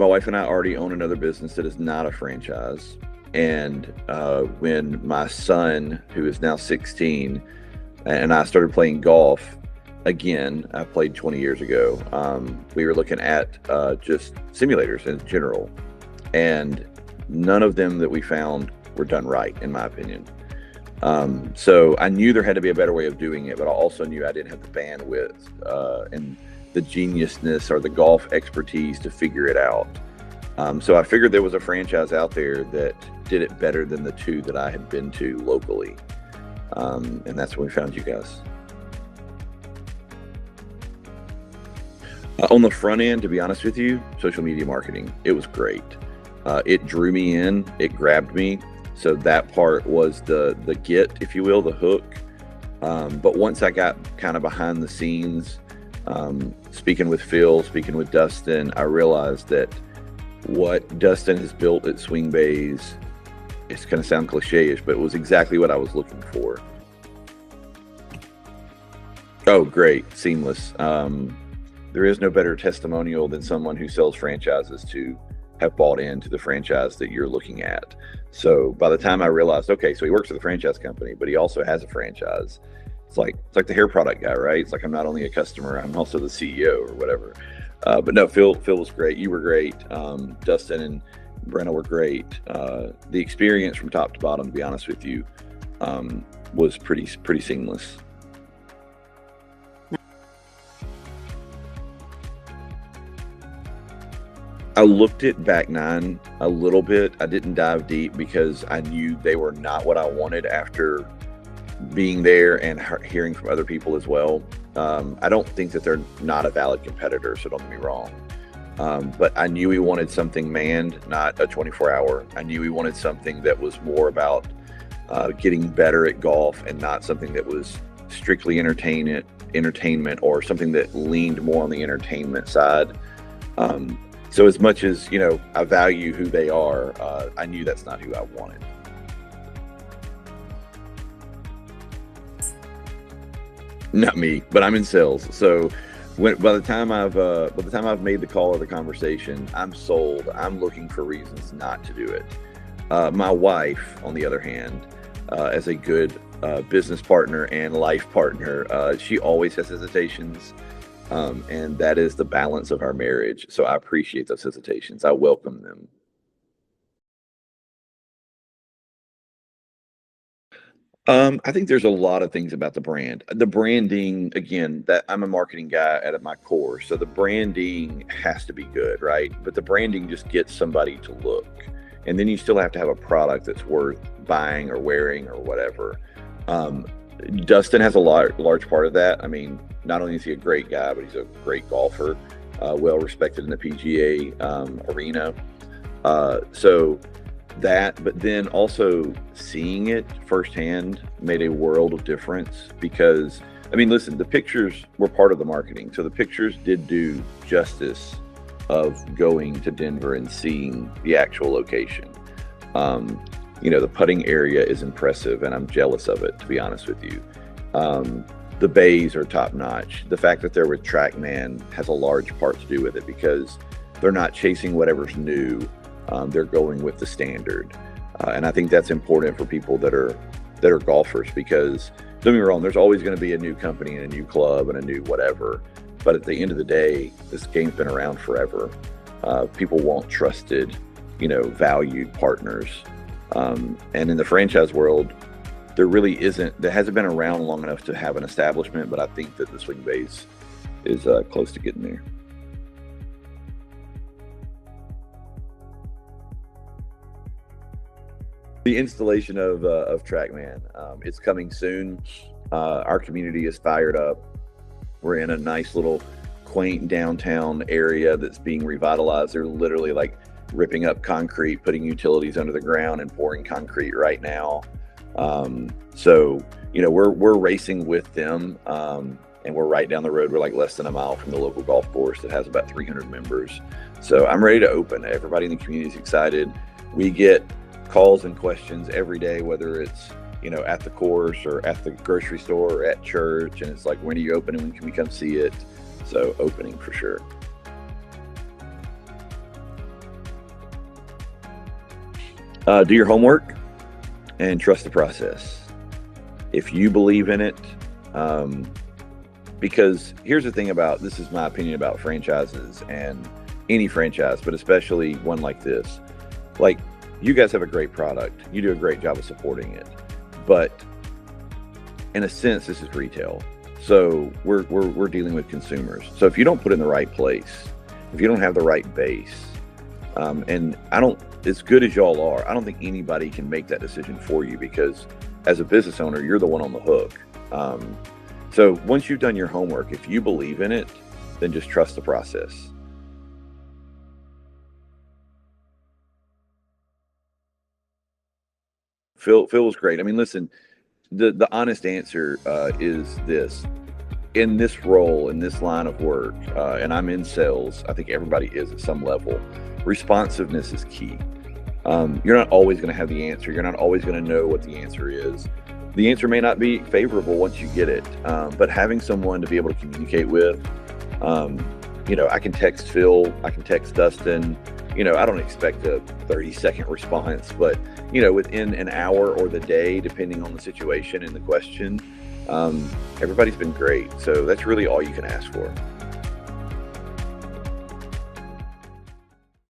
my wife and I already own another business that is not a franchise. And when my son, who is now 16, and I started playing golf again, I played 20 years ago, we were looking at just simulators in general. And none of them that we found were done right, in my opinion. So I knew there had to be a better way of doing it, but I also knew I didn't have the bandwidth and the geniusness or the golf expertise to figure it out. So I figured there was a franchise out there that did it better than the two that I had been to locally. And that's when we found you guys. On the front end, to be honest with you, social media marketing, it was great. It drew me in, it grabbed me. So that part was the get, if you will, the hook. But once I got kind of behind the scenes, speaking with Phil, speaking with Dustin, I realized that what Dustin has built at Swing Bays, it's going to sound cliche-ish, but it was exactly what I was looking for. Oh, great. Seamless. There is no better testimonial than someone who sells franchises to have bought into the franchise that you're looking at. So by the time I realized, okay, so he works for the franchise company, but he also has a franchise. It's like the hair product guy, right? It's like, I'm not only a customer, I'm also the CEO or whatever. But no, Phil was great. You were great. Dustin and Brenna were great. The experience from top to bottom, to be honest with you, was pretty seamless. I looked at back nine a little bit. I didn't dive deep because I knew they were not what I wanted after being there and hearing from other people as well. I don't think that they're not a valid competitor, so don't get me wrong. But I knew we wanted something manned, not a 24-hour. I knew we wanted something that was more about getting better at golf and not something that was strictly entertainment or something that leaned more on the entertainment side. So as much as, I value who they are, I knew that's not who I wanted. Not me, but I'm in sales. So by the time I've made the call or the conversation, I'm sold. I'm looking for reasons not to do it. My wife, on the other hand, as a good business partner and life partner, she always has hesitations. And that is the balance of our marriage. So I appreciate those hesitations. I welcome them. I think there's a lot of things about the brand. The branding, again, that I'm a marketing guy at my core. So the branding has to be good, right? But the branding just gets somebody to look. And then you still have to have a product that's worth buying or wearing or whatever. Dustin has a large part of that. I mean, not only is he a great guy, but he's a great golfer, well respected in the PGA arena. But then also seeing it firsthand made a world of difference because, I mean, listen, the pictures were part of the marketing. So the pictures did do justice of going to Denver and seeing the actual location. The putting area is impressive and I'm jealous of it, to be honest with you. The bays are top notch. The fact that they're with TrackMan has a large part to do with it because they're not chasing whatever's new. They're going with the standard. And I think that's important for people that are golfers because, don't get me wrong, there's always going to be a new company and a new club and a new whatever. But at the end of the day, this game's been around forever. People want trusted, valued partners. And in the franchise world, there hasn't been around long enough to have an establishment, but I think that the Swing Bays is close to getting there. The installation of TrackMan, it's coming soon. Our community is fired up. We're in a nice little quaint downtown area that's being revitalized. They're literally like ripping up concrete, putting utilities under the ground and pouring concrete right now. So we're racing with them, and we're right down the road. We're like less than a mile from the local golf course that has about 300 members. So I'm ready to open. Everybody in the community is excited. We get calls and questions every day, whether it's at the course or at the grocery store or at church, and it's like, when are you opening? When can we come see it? So opening for sure. Do your homework and trust the process. If you believe in it, because here's the thing about, this is my opinion about franchises and any franchise, but especially one like this. Like, you guys have a great product. You do a great job of supporting it. But in a sense, this is retail. So we're dealing with consumers. So if you don't put in the right place, if you don't have the right base, and as good as y'all are, I don't think anybody can make that decision for you, because as a business owner, you're the one on the hook. So once you've done your homework, if you believe in it, then just trust the process. Phil was great. I mean, listen, the honest answer is this. In this role, in this line of work, and I'm in sales, I think everybody is at some level, responsiveness is key. You're not always going to have the answer. You're not always going to know what the answer is. The answer may not be favorable once you get it, but having someone to be able to communicate with, I can text Phil, I can text Dustin. I don't expect a 30-second response, but, within an hour or the day, depending on the situation and the question, everybody's been great. So that's really all you can ask for.